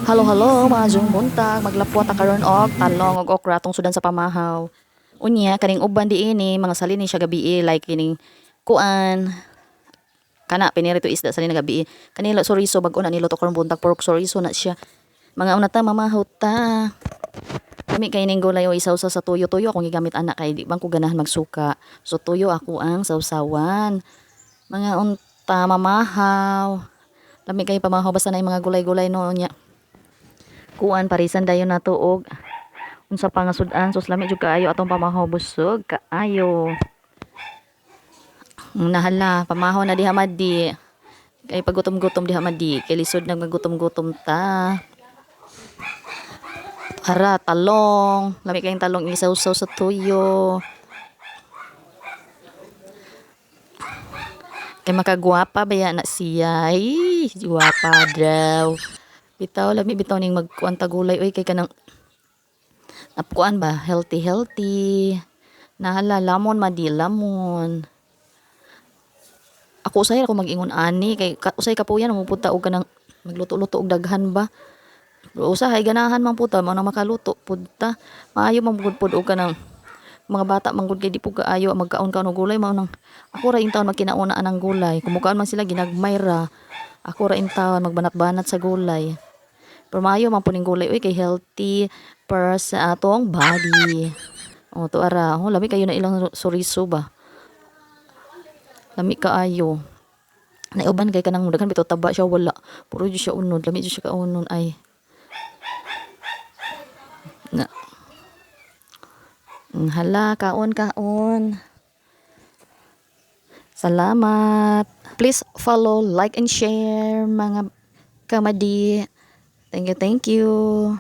Halo mga Jong buntag, maglapwa ta karon og talong og okra tong sudan sa pamahaw. Unya kaning uban diini mga salini siya gabi like kining kuan kana pinirito isda salini gabi. Kanila soriso bag-o na niluto karon buntag pork soriso na siya. Mga una ta mamahaw ta. Kami kay ning gulay o isaw sa tuyo-tuyo akong gigamit anak kay di bang ko ganahan magsuka. So tuyo ako ang sawsawan. Mga unta mamahaw. Lami kay pamahaw basta na yung mga gulay-gulay no nya kuan parisan dayon nato og unsa pa nga sudan sus lami jud kaayo atong pamahaw busog kaayo nahala pamahaw na diha madi kay pagutom-gutom diha madi kay lisod nang magutom-gutom ta ara talong lami kayong talong isaw-saw sa tuyo kay makagwapa baya na siya ay gwapa daw bitaw lami bitaw ning magkuan tagulay oy kay kanang napkuan ba healthy nahala lamon madi lamon ako usay ako mag-ingon ani kay usay kapuyan mapupunta og kanang magluto-luto og daghan ba usahay ganahan man puta mao nang makaluto pudta maayo man pud og kanang mga bata man gud kay di po kaayo magkaon-kaon og gulay mao nang ako ra intawon magkinauna anang gulay kumukaan man sila ginagmay ra ako ra intawon magbanat-banat sa gulay pero maayo man po ning gulay uy kay healthy para sa atong body. O to ara, lami kayo na ilang soriso ba. Lami kaayo. Naiuban kay kanang daghan bitaw taba siya wala. Puro jud siya unod, lami jud siya kaunon ay. Na. Hala, kaon. Salamat. Please follow, like and share mga kamadi. Thank you.